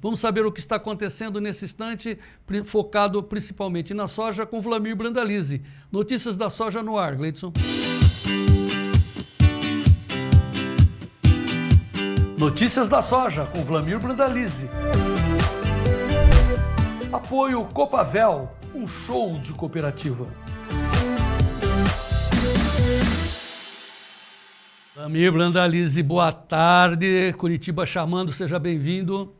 Vamos saber o que está acontecendo nesse instante, focado principalmente na soja, com Vlamir Brandalize. Notícias da soja no ar, Gleidson. Notícias da soja, com Vlamir Brandalize. Apoio Copavel, um show de cooperativa. Vlamir Brandalize, boa tarde. Curitiba chamando, seja bem-vindo.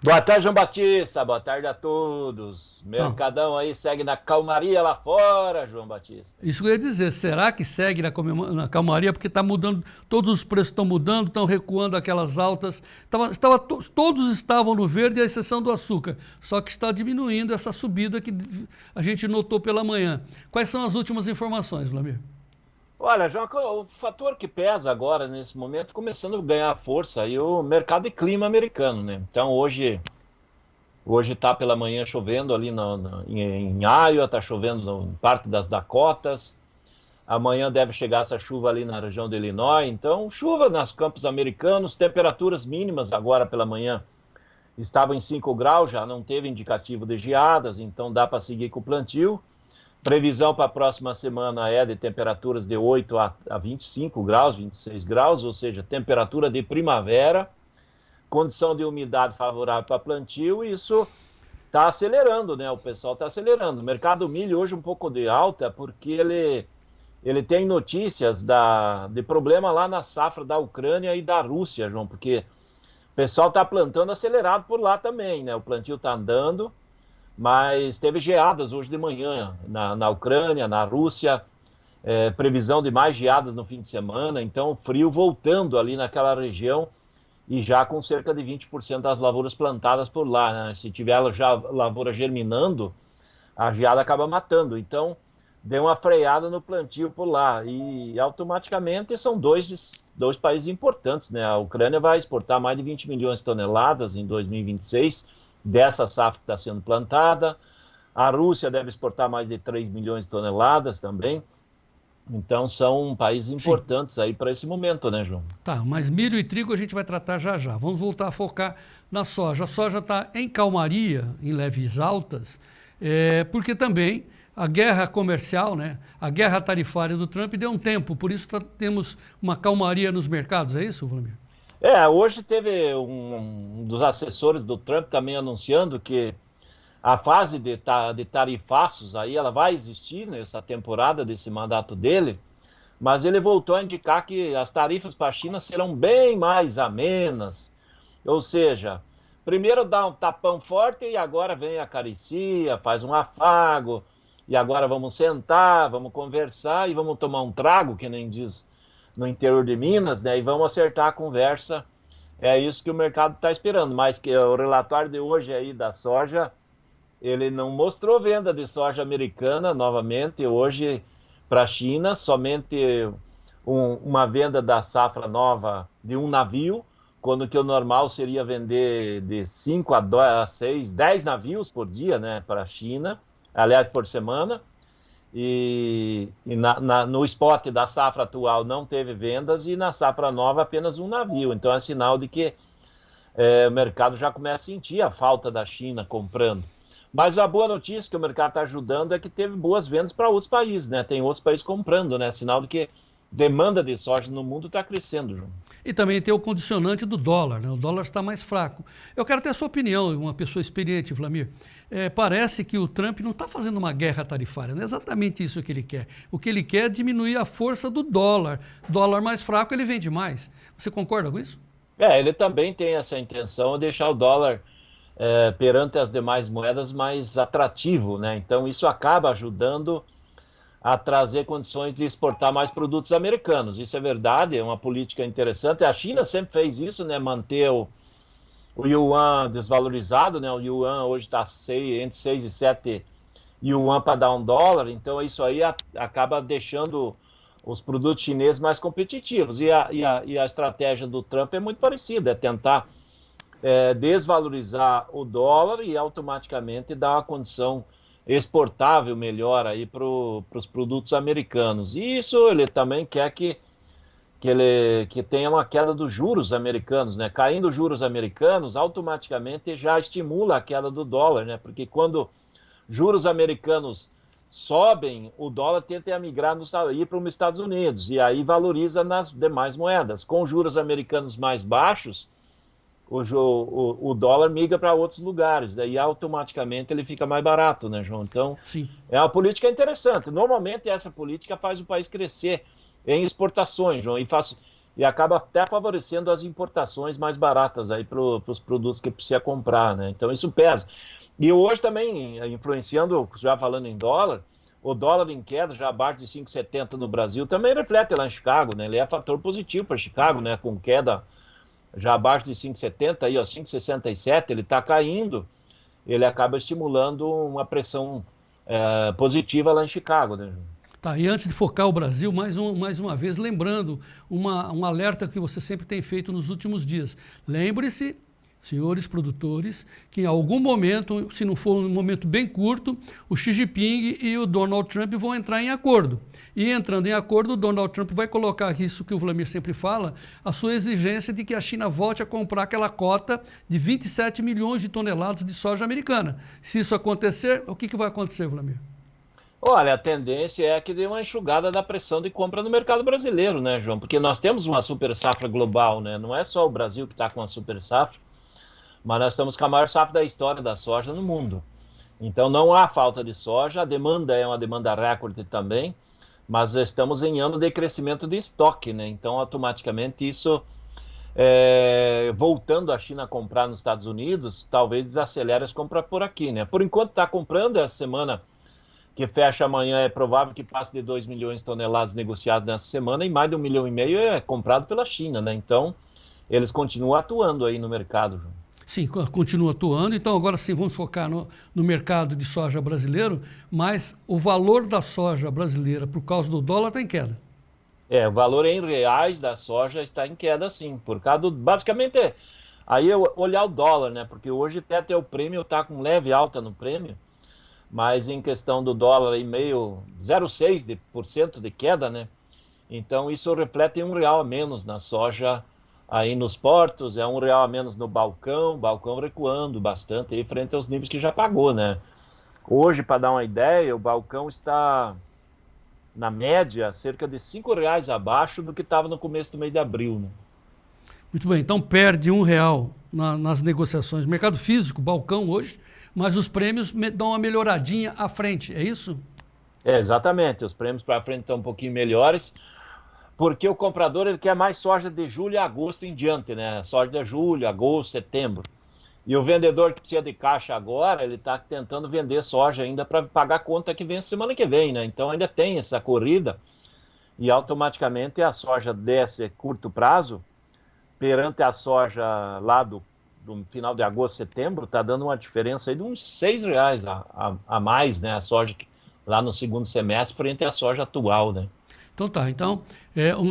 Boa tarde, João Batista. Boa tarde a todos. Mercadão aí segue na calmaria lá fora, João Batista. Isso que eu ia dizer, será que segue na calmaria? Porque está mudando, todos os preços estão mudando, estão recuando aquelas altas. Todos estavam no verde, à exceção do açúcar. Só que está diminuindo essa subida que a gente notou pela manhã. Quais são as últimas informações, Vlamir? Olha, João, o fator que pesa agora, nesse momento, começando a ganhar força, aí o mercado de clima americano, né? Então, hoje está pela manhã chovendo ali em Iowa, está chovendo em parte das Dakotas. Amanhã deve chegar essa chuva ali na região de Illinois. Então, chuva nos campos americanos, temperaturas mínimas agora pela manhã estavam em 5 graus, já não teve indicativo de geadas, então dá para seguir com o plantio. Previsão para a próxima semana é de temperaturas de 8 a 25 graus, 26 graus, ou seja, temperatura de primavera, condição de umidade favorável para plantio, e isso está acelerando, né? O pessoal está acelerando. O mercado do milho hoje um pouco de alta, porque ele tem notícias de problema lá na safra da Ucrânia e da Rússia, João, porque o pessoal está plantando acelerado por lá também, né? O plantio está andando, mas teve geadas hoje de manhã na Ucrânia, na Rússia, previsão de mais geadas no fim de semana, então frio voltando ali naquela região e já com cerca de 20% das lavouras plantadas por lá, né? Se tiver já lavoura germinando, a geada acaba matando, então deu uma freada no plantio por lá e automaticamente são dois países importantes, né? A Ucrânia vai exportar mais de 20 milhões de toneladas em 2026, dessa safra que está sendo plantada. A Rússia deve exportar mais de 3 milhões de toneladas também. Então são países importantes aí para esse momento, né, João? Tá, mas milho e trigo a gente vai tratar já já. Vamos voltar a focar na soja. A soja está em calmaria, em leves altas, porque também a guerra comercial, né, a guerra tarifária do Trump deu um tempo, por isso temos uma calmaria nos mercados, é isso, Vlamir? Hoje teve um dos assessores do Trump também anunciando que a fase de tarifaços aí, ela vai existir nessa temporada desse mandato dele, mas ele voltou a indicar que as tarifas para a China serão bem mais amenas, ou seja, primeiro dá um tapão forte e agora vem acaricia, faz um afago, e agora vamos sentar, vamos conversar e vamos tomar um trago, que nem diz no interior de Minas, né, e vamos acertar a conversa. É isso que o mercado está esperando, mas que o relatório de hoje aí da soja, ele não mostrou venda de soja americana novamente hoje para a China, somente uma venda da safra nova de um navio, quando que o normal seria vender de 5 a 6, 10 navios por dia, né, para a China, aliás, por semana. E no spot da safra atual não teve vendas e na safra nova apenas um navio. Então é sinal de que o mercado já começa a sentir a falta da China comprando. Mas a boa notícia que o mercado está ajudando é que teve boas vendas para outros países, né? Tem outros países comprando, né? Sinal de que demanda de soja no mundo está crescendo, João. E também tem o condicionante do dólar, né? O dólar está mais fraco. Eu quero ter a sua opinião, uma pessoa experiente, Vlamir. Parece que o Trump não está fazendo uma guerra tarifária, não é exatamente isso que ele quer. O que ele quer é diminuir a força do dólar. Dólar mais fraco, ele vende mais. Você concorda com isso? Ele também tem essa intenção de deixar o dólar perante as demais moedas mais atrativo, né? Então isso acaba ajudando a trazer condições de exportar mais produtos americanos. Isso é verdade, é uma política interessante. A China sempre fez isso, né? Manter o yuan desvalorizado, né? O yuan hoje está entre 6 e 7 yuan para dar $1, então isso aí acaba deixando os produtos chineses mais competitivos. E a estratégia do Trump é muito parecida, é tentar desvalorizar o dólar e automaticamente dar uma condição exportável melhor aí para os produtos americanos. E isso ele também quer que que tenha uma queda dos juros americanos, né? Caindo os juros americanos, automaticamente já estimula a queda do dólar, né? Porque quando juros americanos sobem, o dólar tenta migrar ir para os Estados Unidos e aí valoriza nas demais moedas. Com juros americanos mais baixos, o dólar migra para outros lugares, daí automaticamente ele fica mais barato, né, João? Então, Sim. é uma política interessante. Normalmente essa política faz o país crescer em exportações, João, e acaba até favorecendo as importações mais baratas aí para os produtos que precisa comprar, né? Então isso pesa. E hoje também, influenciando, já falando em dólar, o dólar em queda, já abaixo de 5,70 no Brasil, também reflete lá em Chicago, né? Ele é fator positivo para Chicago, né? Com queda já abaixo de 5,70, aí, ó, 5,67, ele está caindo, ele acaba estimulando uma pressão positiva lá em Chicago, né? Tá, e antes de focar o Brasil, mais uma vez, lembrando um alerta que você sempre tem feito nos últimos dias. Lembre-se, senhores produtores, que em algum momento, se não for um momento bem curto, o Xi Jinping e o Donald Trump vão entrar em acordo. E entrando em acordo, o Donald Trump vai colocar isso que o Vlamir sempre fala, a sua exigência de que a China volte a comprar aquela cota de 27 milhões de toneladas de soja americana. Se isso acontecer, o que vai acontecer, Vlamir? Olha, a tendência é que dê uma enxugada da pressão de compra no mercado brasileiro, né, João? Porque nós temos uma super safra global, né? Não é só o Brasil que está com a super safra, mas nós estamos com a maior safra da história da soja no mundo. Então não há falta de soja, a demanda é uma demanda recorde também, mas estamos em ano de crescimento de estoque, né? Então automaticamente isso, voltando a China a comprar nos Estados Unidos, talvez desacelere as compras por aqui, né? Por enquanto está comprando, essa semana que fecha amanhã é provável que passe de 2 milhões de toneladas negociadas nessa semana e mais de 1,5 milhão é comprado pela China, né? Então eles continuam atuando aí no mercado, João. Sim, continua atuando. Então, agora sim, vamos focar no mercado de soja brasileiro, mas o valor da soja brasileira, por causa do dólar, está em queda. O valor em reais da soja está em queda, sim, por causa do, basicamente, aí eu olhar o dólar, né? Porque hoje até o prêmio está com leve alta no prêmio, mas em questão do dólar aí meio 0,6% de queda, né? Então isso reflete R$ 1 a menos na soja aí nos portos, é R$ 1 a menos no balcão recuando bastante aí frente aos níveis que já pagou, né? Hoje, para dar uma ideia, o balcão está, na média, cerca de R$ 5 abaixo do que estava no começo do mês de abril, né? Muito bem, então perde R$ 1 nas negociações. Mercado físico, balcão hoje, mas os prêmios dão uma melhoradinha à frente, é isso? Exatamente, os prêmios para frente estão um pouquinho melhores, porque o comprador ele quer mais soja de julho a agosto em diante, né? Soja de julho, agosto, setembro. E o vendedor que precisa de caixa agora, ele está tentando vender soja ainda para pagar a conta que vem semana que vem, né? Então ainda tem essa corrida e automaticamente a soja desse curto prazo, perante a soja lá do final de agosto, setembro, está dando uma diferença aí de uns R$ 6 a mais, né? A soja lá no segundo semestre frente à soja atual, né? Então tá, então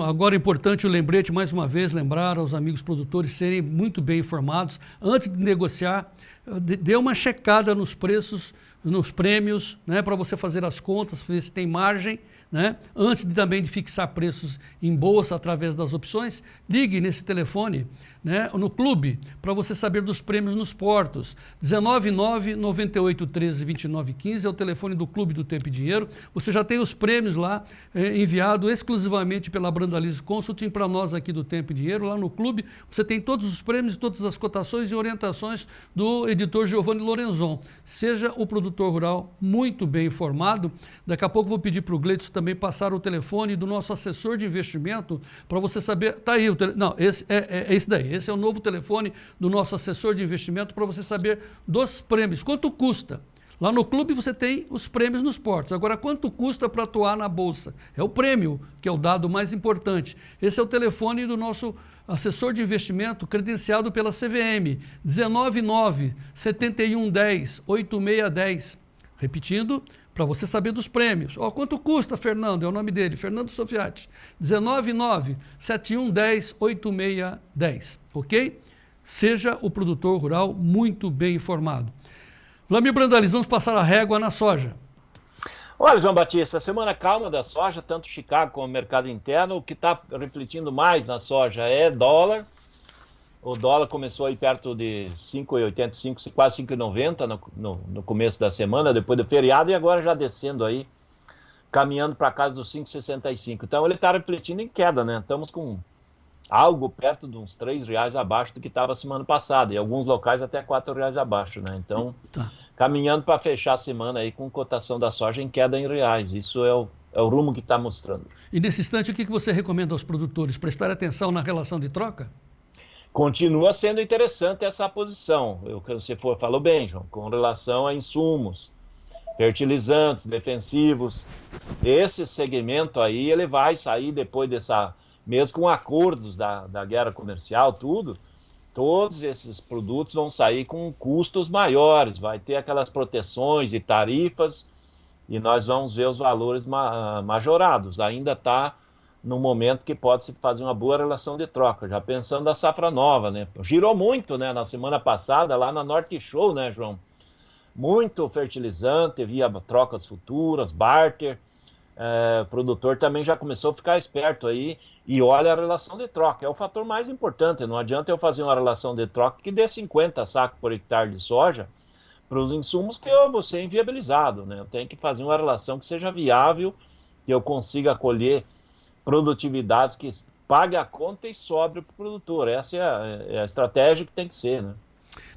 agora é importante o lembrete, mais uma vez, lembrar aos amigos produtores serem muito bem informados. Antes de negociar, dê uma checada nos preços, nos prêmios, né, para você fazer as contas, ver se tem margem, né? Antes também de fixar preços em bolsa através das opções, ligue nesse telefone, né, no clube, para você saber dos prêmios nos portos. 199-9813-2915 é o telefone do Clube do Tempo e Dinheiro. Você já tem os prêmios lá enviado exclusivamente pela Brandalize Consulting para nós aqui do Tempo e Dinheiro. Lá no clube você tem todos os prêmios, todas as cotações e orientações do editor Giovanni Lorenzon. Seja o produtor rural muito bem informado. Daqui a pouco vou pedir para o Gleidson também passar o telefone do nosso assessor de investimento para você saber. Tá aí não, esse é esse daí. Esse é o novo telefone do nosso assessor de investimento para você saber dos prêmios. Quanto custa? Lá no clube você tem os prêmios nos portos. Agora, quanto custa para atuar na bolsa? É o prêmio, que é o dado mais importante. Esse é o telefone do nosso assessor de investimento credenciado pela CVM. 199-7110-8610. Repetindo, para você saber dos prêmios. Quanto custa, Fernando? É o nome dele, Fernando Sofiati. 199-7110-8610. Ok? Seja o produtor rural muito bem informado. Vlamir Brandalize, vamos passar a régua na soja. Olha, João Batista, a semana calma da soja, tanto Chicago como o mercado interno, o que está refletindo mais na soja é dólar. O dólar começou aí perto de 5,85, quase 5,90 no começo da semana, depois do feriado, e agora já descendo aí, caminhando para casa dos 5,65. Então ele está refletindo em queda, né? Estamos com algo perto de uns R$ 3 abaixo do que estava semana passada, e alguns locais até R$ 4 abaixo, né? Então, Tá. caminhando para fechar a semana aí com cotação da soja em queda em reais. Isso é o rumo que está mostrando. E nesse instante, o que você recomenda aos produtores? Prestar atenção na relação de troca? Continua sendo interessante essa posição. Você falou bem, João, com relação a insumos, fertilizantes, defensivos. Esse segmento aí, ele vai sair depois dessa, mesmo com acordos da guerra comercial, todos esses produtos vão sair com custos maiores, vai ter aquelas proteções e tarifas, e nós vamos ver os valores majorados. Ainda está no momento que pode-se fazer uma boa relação de troca, já pensando na safra nova, né? Girou muito, né, na semana passada, lá na Norte Show, né, João? Muito fertilizante, via trocas futuras, barter. O produtor também já começou a ficar esperto aí e olha a relação de troca. É o fator mais importante. Não adianta eu fazer uma relação de troca que dê 50 sacos por hectare de soja para os insumos que eu vou ser inviabilizado, né? Eu tenho que fazer uma relação que seja viável, que eu consiga colher produtividades que pague a conta e sobre para o produtor. Essa é a estratégia que tem que ser, né?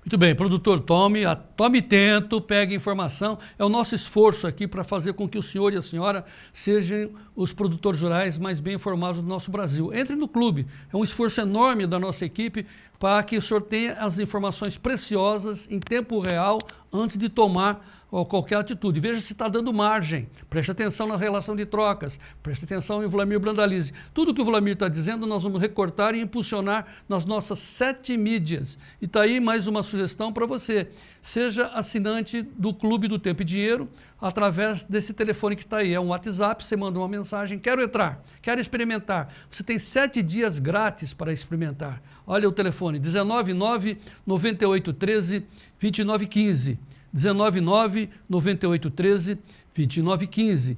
Muito bem, produtor, tome tento, pegue informação. É o nosso esforço aqui para fazer com que o senhor e a senhora sejam os produtores rurais mais bem informados do nosso Brasil. Entre no clube, é um esforço enorme da nossa equipe para que o senhor tenha as informações preciosas em tempo real antes de tomar qualquer atitude. Veja se está dando margem. Preste atenção na relação de trocas. Preste atenção em Vlamir Brandalize. Tudo que o Vlamir está dizendo, nós vamos recortar e impulsionar nas nossas 7 mídias. E está aí mais uma sugestão para você. Seja assinante do Clube do Tempo e Dinheiro através desse telefone que está aí. É um WhatsApp, você manda uma mensagem, quero entrar, quero experimentar. Você tem 7 dias grátis para experimentar. Olha o telefone, 199-9813-2915. 199-9813-2915.